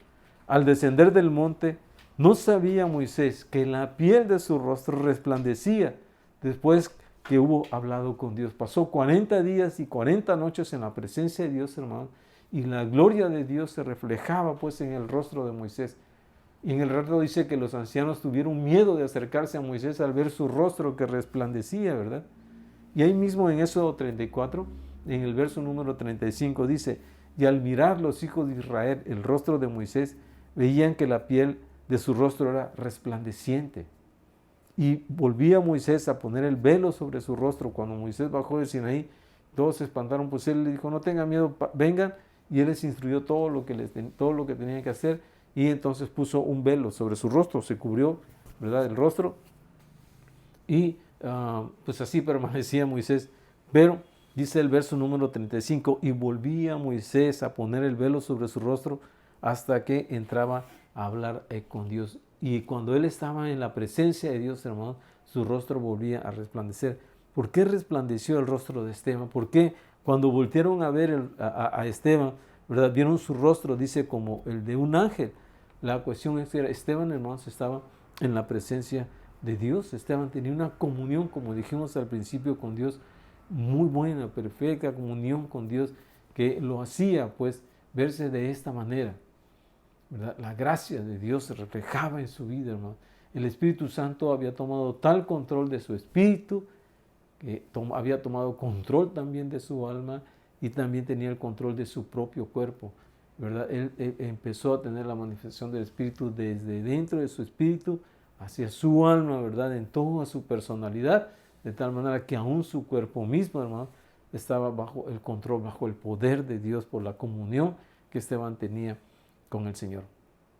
al descender del monte, no sabía Moisés que la piel de su rostro resplandecía después que hubo hablado con Dios. Pasó 40 días y 40 noches en la presencia de Dios, hermano, y la gloria de Dios se reflejaba pues en el rostro de Moisés. Y en el relato dice que los ancianos tuvieron miedo de acercarse a Moisés al ver su rostro que resplandecía, ¿verdad? Y ahí mismo en Éxodo 34, en el verso número 35 dice, y al mirar los hijos de Israel el rostro de Moisés, veían que la piel de su rostro era resplandeciente. Y volvía Moisés a poner el velo sobre su rostro cuando Moisés bajó de Sinaí, Todos se espantaron, pues él le dijo, no tengan miedo, vengan, y él les instruyó todo lo que tenían que hacer, y entonces puso un velo sobre su rostro, se cubrió, ¿verdad?, el rostro, y pues así permanecía Moisés. Pero dice el verso número 35, y volvía Moisés a poner el velo sobre su rostro hasta que entraba a hablar con Dios. Y cuando él estaba en la presencia de Dios, hermano, su rostro volvía a resplandecer. ¿Por qué resplandeció el rostro de Esteban? ¿Por qué cuando voltearon a ver a Esteban, ¿verdad?, vieron su rostro, dice, como el de un ángel? La cuestión es que Esteban, hermanos, estaba en la presencia de Dios. Esteban tenía una comunión, como dijimos al principio, con Dios muy buena, perfecta comunión con Dios, que lo hacía pues verse de esta manera, ¿verdad? La gracia de Dios se reflejaba en su vida, hermano. El Espíritu Santo había tomado tal control de su espíritu, que había tomado control también de su alma y también tenía el control de su propio cuerpo, ¿verdad? Él empezó a tener la manifestación del Espíritu desde dentro de su espíritu hacia su alma, ¿verdad?, en toda su personalidad, de tal manera que aún su cuerpo mismo, hermano, estaba bajo el control, bajo el poder de Dios por la comunión que Esteban tenía con el Señor.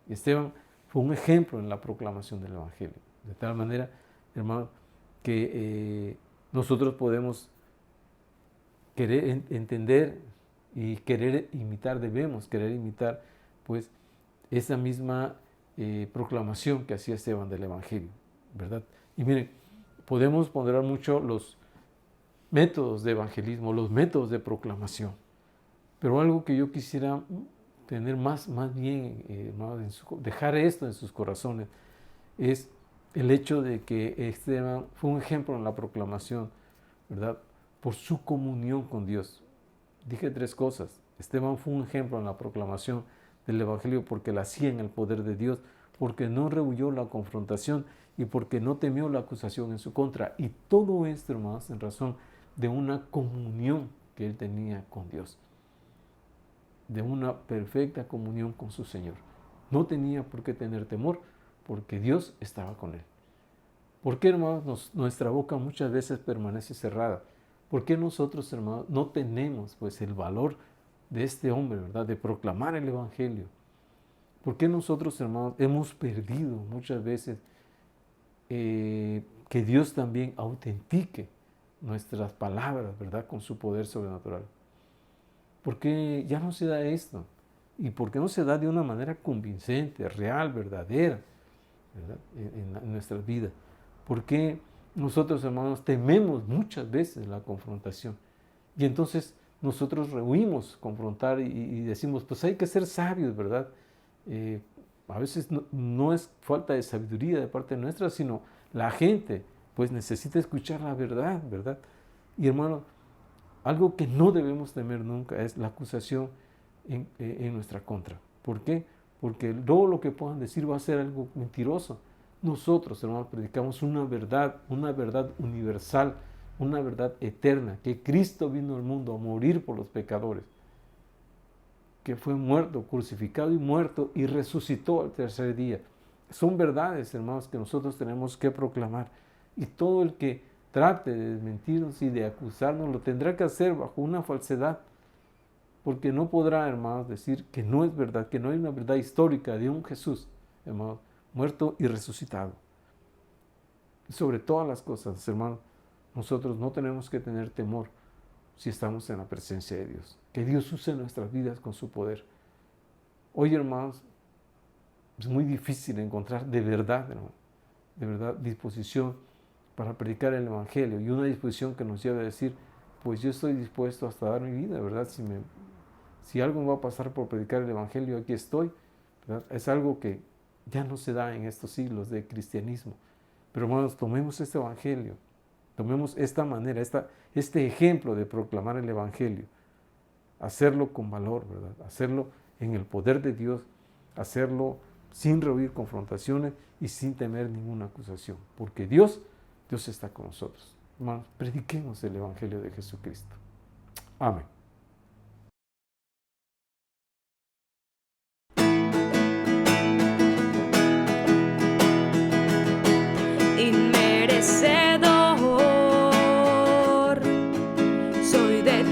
Y Esteban fue un ejemplo en la proclamación del Evangelio. De tal manera, hermano, que nosotros podemos querer entender y querer imitar, debemos querer imitar, pues, esa misma proclamación que hacía Esteban del Evangelio, ¿verdad? Y miren, podemos ponderar mucho los métodos de evangelismo, los métodos de proclamación, pero algo que yo quisiera tener más bien, dejar esto en sus corazones, es el hecho de que Esteban fue un ejemplo en la proclamación, ¿verdad?, por su comunión con Dios. Dije 3 cosas. Esteban fue un ejemplo en la proclamación del Evangelio porque la hacía en el poder de Dios, porque no rehuyó la confrontación y porque no temió la acusación en su contra. Y todo esto, hermanos, en razón de una comunión que él tenía con Dios, de una perfecta comunión con su Señor. No tenía por qué tener temor, porque Dios estaba con él. ¿Por qué, hermanos, nuestra boca muchas veces permanece cerrada? ¿Por qué nosotros, hermanos, no tenemos pues el valor de este hombre, ¿verdad?, de proclamar el Evangelio? ¿Por qué nosotros, hermanos, hemos perdido muchas veces que Dios también autentique nuestras palabras, ¿verdad?, con su poder sobrenatural? ¿Por qué ya no se da esto? ¿Y por qué no se da de una manera convincente, real, verdadera, ¿verdad?, en nuestras vidas? ¿Por qué nosotros, hermanos, tememos muchas veces la confrontación? Y entonces nosotros rehuimos confrontar y decimos, pues hay que ser sabios, ¿verdad? A veces no es falta de sabiduría de parte nuestra, sino la gente pues necesita escuchar la verdad, ¿verdad? Y hermano, algo que no debemos temer nunca es la acusación en nuestra contra. ¿Por qué? Porque todo lo que puedan decir va a ser algo mentiroso. Nosotros, hermanos, predicamos una verdad universal, una verdad eterna, que Cristo vino al mundo a morir por los pecadores, que fue muerto, crucificado y muerto y resucitó al tercer día. Son verdades, hermanos, que nosotros tenemos que proclamar. Y todo el que trate de desmentirnos y de acusarnos lo tendrá que hacer bajo una falsedad, porque no podrá, hermanos, decir que no es verdad, que no hay una verdad histórica de un Jesús, hermanos, muerto y resucitado. Y sobre todas las cosas, hermanos, nosotros no tenemos que tener temor si estamos en la presencia de Dios. Que Dios use nuestras vidas con su poder. Hoy, hermanos, es muy difícil encontrar de verdad, hermano, de verdad, disposición para predicar el Evangelio, y una disposición que nos lleva a decir, pues yo estoy dispuesto hasta dar mi vida, ¿verdad? Si algo me va a pasar por predicar el Evangelio, aquí estoy, ¿verdad? Es algo que ya no se da en estos siglos de cristianismo. Pero hermanos, tomemos este Evangelio, tomemos esta manera, este ejemplo de proclamar el Evangelio, hacerlo con valor, ¿verdad? Hacerlo en el poder de Dios, hacerlo sin rehuir confrontaciones y sin temer ninguna acusación, porque Dios está con nosotros. Hermanos, prediquemos el Evangelio de Jesucristo. Amén. Inmerecedor soy de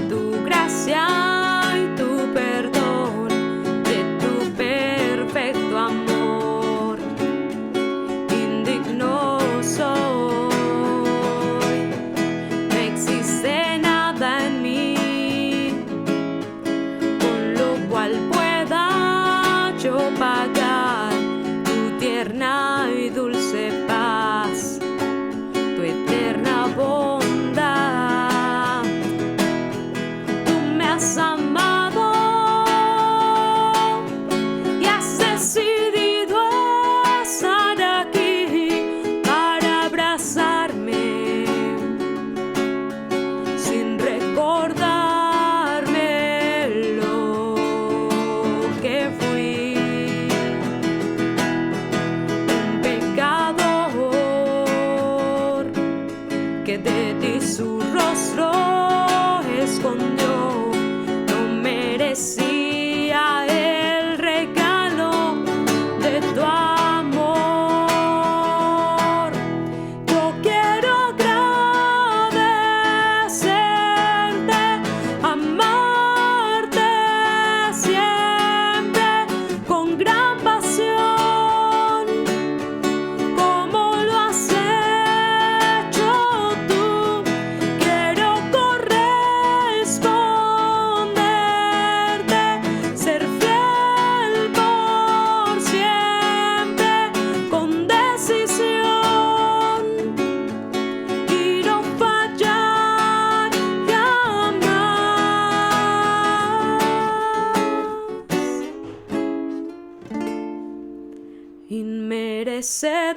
inmerecedor.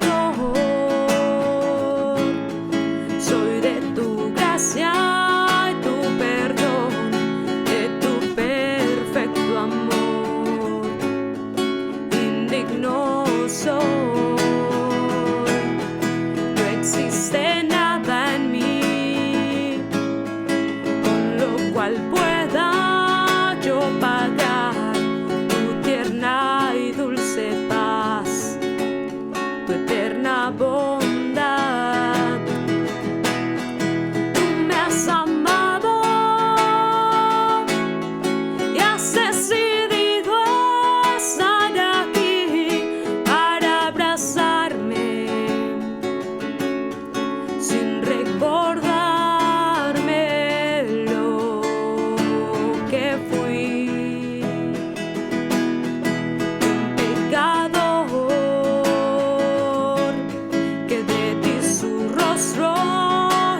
Soy de tu gracia y tu perdón, de tu perfecto amor. Indigno soy, no existe nada en mí con lo cual pueda yo pagar tu tierna y dulce paz, tu eterna bondad. Tú me has amado y has decidido estar aquí para abrazarme sin recordarme lo que fui. Un pecador que de ti su rostro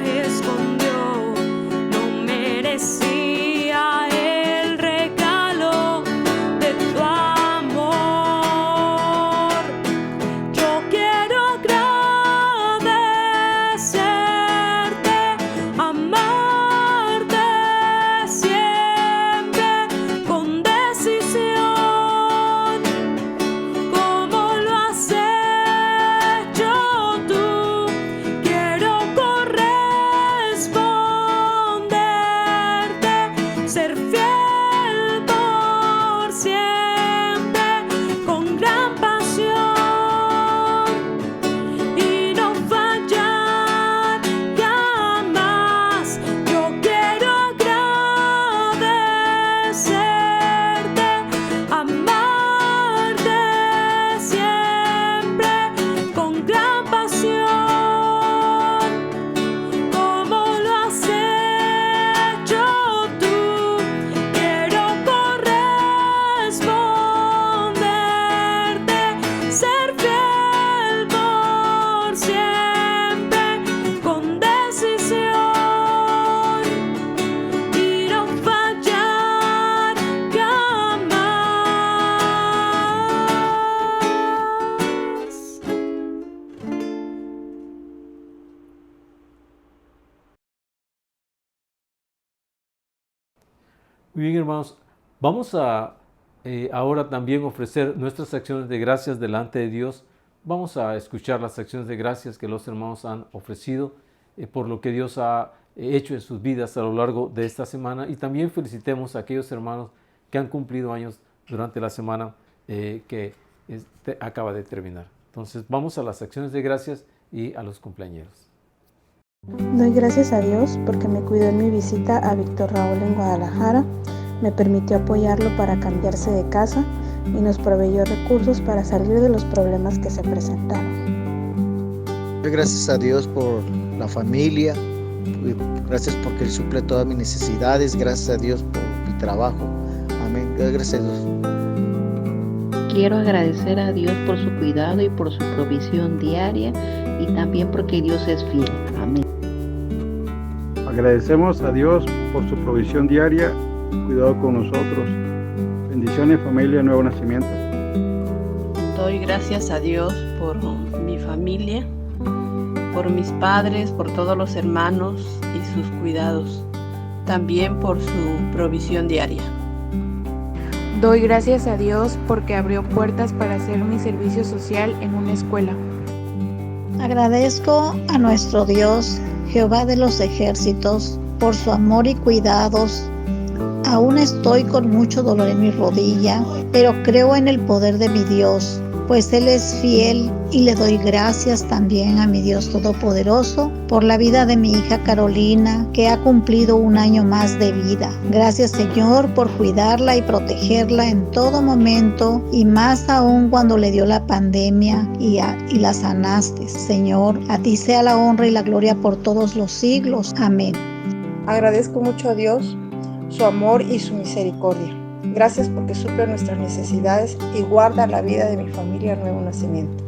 escondió, no merecía el regalo de tu amor. Yo quiero agradecerte, amarte siempre con decisión, como lo has hecho tú. Quiero corresponderte, ser fiel por siempre, con gran pasión, y no fallar jamás. Yo quiero agradecerte, amarte siempre con gran pasión, como lo has hecho tú. Quiero corresponderte, ser fiel por siempre, con decisión, y no fallar jamás. Muy bien, hermanos, vamos a ahora también ofrecer nuestras acciones de gracias delante de Dios. Vamos a escuchar las acciones de gracias que los hermanos han ofrecido por lo que Dios ha hecho en sus vidas a lo largo de esta semana, y también felicitemos a aquellos hermanos que han cumplido años durante la semana que acaba de terminar. Entonces vamos a las acciones de gracias y a los cumpleañeros. Doy gracias a Dios porque me cuidó en mi visita a Víctor Raúl en Guadalajara, me permitió apoyarlo para cambiarse de casa y nos proveyó recursos para salir de los problemas que se presentaron. Doy gracias a Dios por la familia, gracias porque Él suple todas mis necesidades, gracias a Dios por mi trabajo. Amén. Doy gracias a Dios. Quiero agradecer a Dios por su cuidado y por su provisión diaria, y también porque Dios es fiel. Amén. Agradecemos a Dios por su provisión diaria y cuidado con nosotros. Bendiciones, familia Nuevo Nacimiento. Doy gracias a Dios por mi familia, por mis padres, por todos los hermanos y sus cuidados, también por su provisión diaria. Doy gracias a Dios porque abrió puertas para hacer mi servicio social en una escuela. Agradezco a nuestro Dios, Jehová de los ejércitos, por su amor y cuidados. Aún estoy con mucho dolor en mi rodilla, pero creo en el poder de mi Dios, pues Él es fiel, y le doy gracias también a mi Dios Todopoderoso por la vida de mi hija Carolina, que ha cumplido un año más de vida. Gracias, Señor, por cuidarla y protegerla en todo momento, y más aún cuando le dio la pandemia y la sanaste. Señor, a ti sea la honra y la gloria por todos los siglos. Amén. Agradezco mucho a Dios su amor y su misericordia. Gracias porque suple nuestras necesidades y guarda la vida de mi familia Nuevo Nacimiento.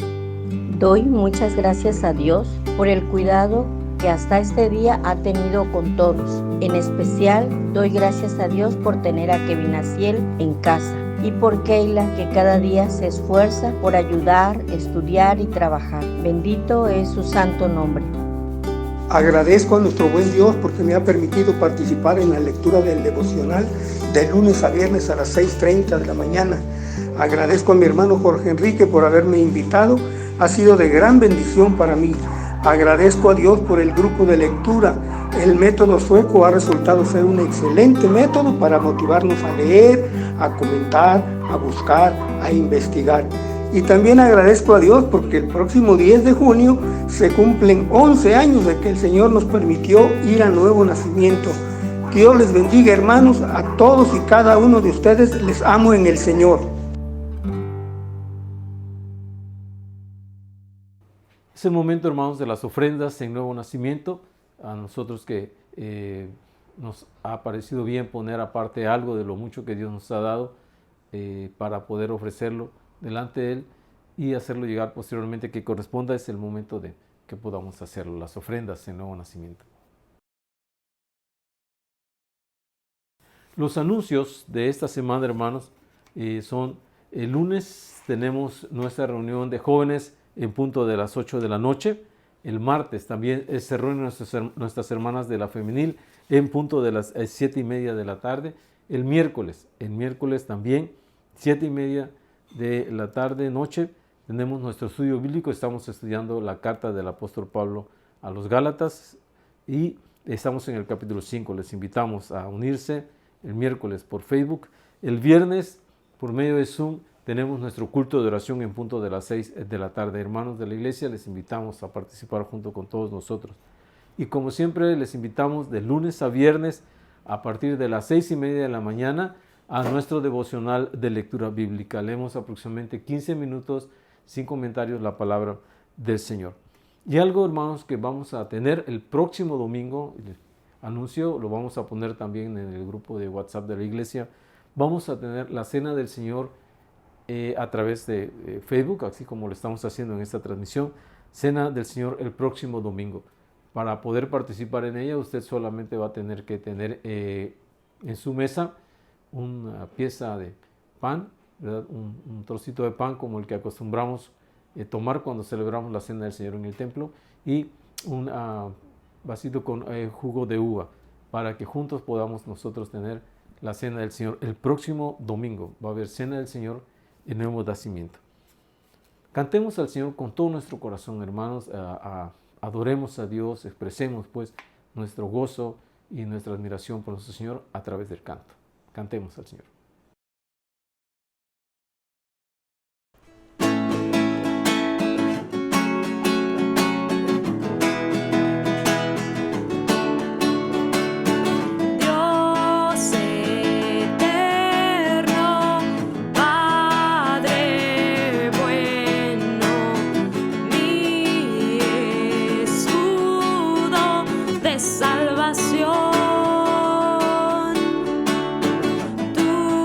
Doy muchas gracias a Dios por el cuidado que hasta este día ha tenido con todos. En especial, doy gracias a Dios por tener a Kevin Aciel en casa. y por Keila, que cada día se esfuerza por ayudar, estudiar y trabajar. Bendito es su santo nombre. Agradezco a nuestro buen Dios porque me ha permitido participar en la lectura del devocional de lunes a viernes a las 6:30 de la mañana. Agradezco a mi hermano Jorge Enrique por haberme invitado. Ha sido de gran bendición para mí. Agradezco a Dios por el grupo de lectura. El método sueco ha resultado ser un excelente método para motivarnos a leer, a comentar, a buscar, a investigar. Y también agradezco a Dios porque el próximo 10 de junio se cumplen 11 años de que el Señor nos permitió ir a Nuevo Nacimiento. Dios les bendiga, hermanos, a todos y cada uno de ustedes les amo en el Señor. Es el momento, hermanos, de las ofrendas en Nuevo Nacimiento. A nosotros que nos ha parecido bien poner aparte algo de lo mucho que Dios nos ha dado para poder ofrecerlo delante de Él y hacerlo llegar posteriormente que corresponda, es el momento de que podamos hacerlo, las ofrendas en Nuevo Nacimiento. Los anuncios de esta semana, hermanos, son el lunes tenemos nuestra reunión de jóvenes en punto de las 8 de la noche. El martes también se reúnen nuestras hermanas de la femenil en punto de las 7:30 de la tarde. El miércoles también 7:30 de la tarde, noche, tenemos nuestro estudio bíblico. Estamos estudiando la carta del apóstol Pablo a los Gálatas y estamos en el capítulo 5. Les invitamos a unirse el miércoles por Facebook. El viernes, por medio de Zoom, tenemos nuestro culto de oración en punto de las 6 de la tarde. Hermanos de la iglesia, les invitamos a participar junto con todos nosotros. Y como siempre, les invitamos de lunes a viernes a partir de las 6:30 de la mañana a nuestro devocional de lectura bíblica. Leemos aproximadamente 15 minutos sin comentarios la palabra del Señor. Y algo, hermanos, que vamos a tener el próximo domingo, el anuncio lo vamos a poner también en el grupo de WhatsApp de la iglesia. Vamos a tener la Cena del Señor a través de Facebook, así como lo estamos haciendo en esta transmisión. Cena del Señor el próximo domingo. Para poder participar en ella, usted solamente va a tener que tener en su mesa una pieza de pan, ¿verdad? Un trocito de pan como el que acostumbramos tomar cuando celebramos la Cena del Señor en el templo, y un vasito con jugo de uva, para que juntos podamos nosotros tener la Cena del Señor. El próximo domingo va a haber Cena del Señor en Nuevo Nacimiento. Cantemos al Señor con todo nuestro corazón, hermanos. Adoremos a Dios, expresemos pues nuestro gozo y nuestra admiración por nuestro Señor a través del canto. Cantemos al Señor. Salvación, tú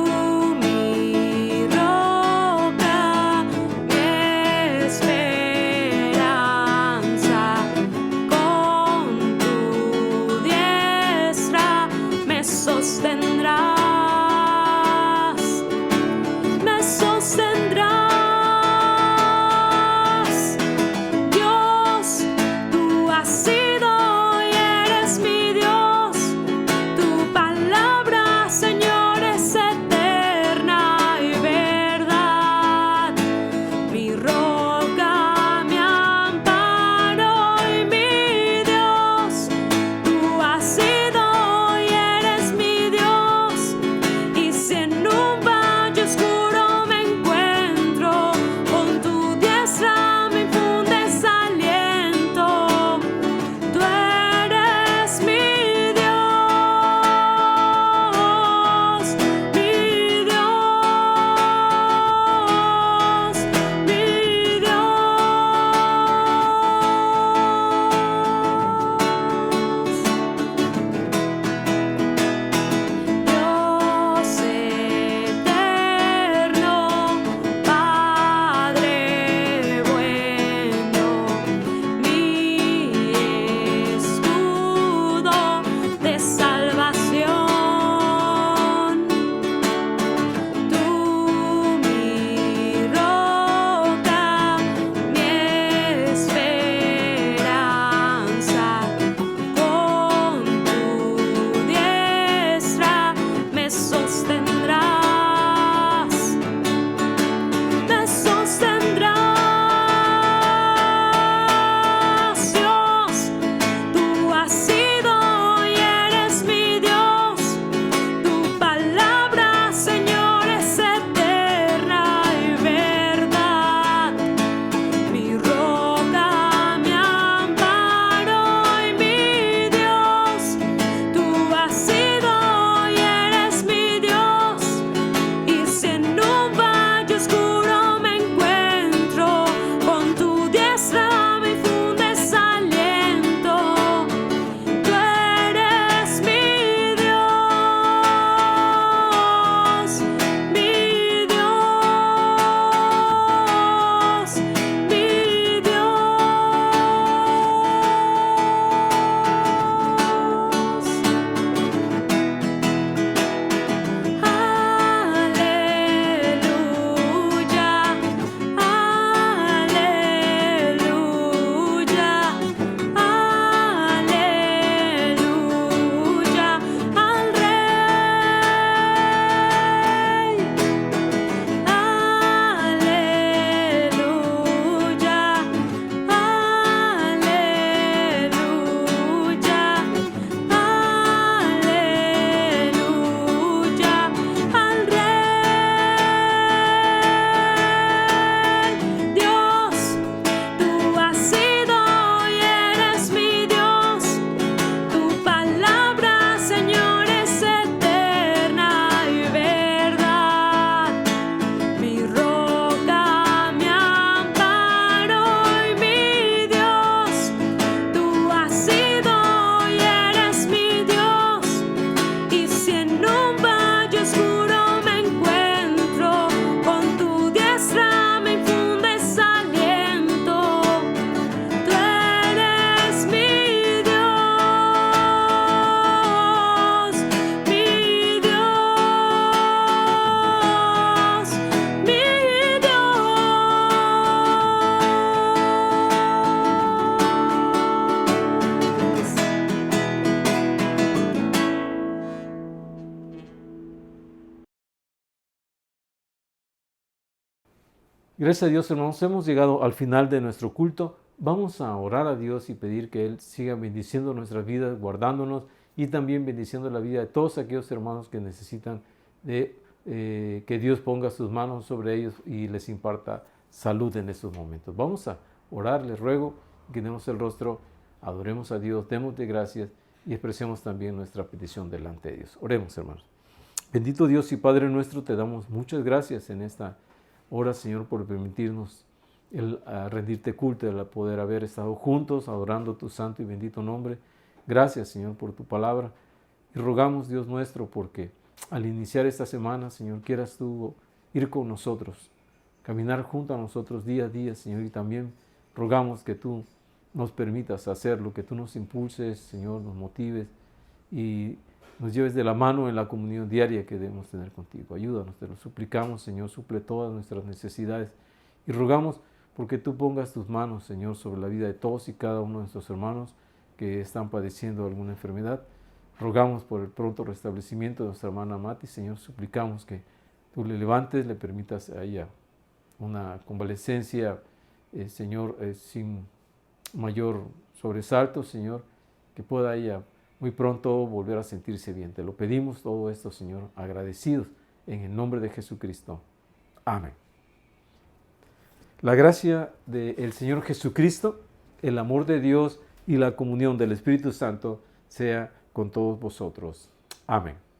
Gracias a Dios, hermanos, hemos llegado al final de nuestro culto. Vamos a orar a Dios y pedir que Él siga bendiciendo nuestras vidas, guardándonos y también bendiciendo la vida de todos aquellos hermanos que necesitan de que Dios ponga sus manos sobre ellos y les imparta salud en estos momentos. Vamos a orar, les ruego que demos el rostro, adoremos a Dios, demos de gracias y expresemos también nuestra petición delante de Dios. Oremos, hermanos. Bendito Dios y Padre nuestro, te damos muchas gracias en esta hora, Señor, por permitirnos rendirte culto, el poder haber estado juntos adorando tu santo y bendito nombre. Gracias, Señor, por tu palabra. Y rogamos, Dios nuestro, porque al iniciar esta semana, Señor, quieras tú ir con nosotros, caminar junto a nosotros día a día, Señor, y también rogamos que tú nos permitas hacerlo, que tú nos impulses, Señor, nos motives y nos lleves de la mano en la comunión diaria que debemos tener contigo. Ayúdanos, te lo suplicamos, Señor, suple todas nuestras necesidades y rogamos porque tú pongas tus manos, Señor, sobre la vida de todos y cada uno de nuestros hermanos que están padeciendo alguna enfermedad. Rogamos por el pronto restablecimiento de nuestra hermana Mati, Señor, suplicamos que tú le levantes, le permitas a ella una convalescencia, Señor, sin mayor sobresalto, Señor, que pueda ella muy pronto volver a sentirse bien. Te lo pedimos todo esto, Señor, agradecidos en el nombre de Jesucristo. Amén. La gracia del Señor Jesucristo, el amor de Dios y la comunión del Espíritu Santo sea con todos vosotros. Amén.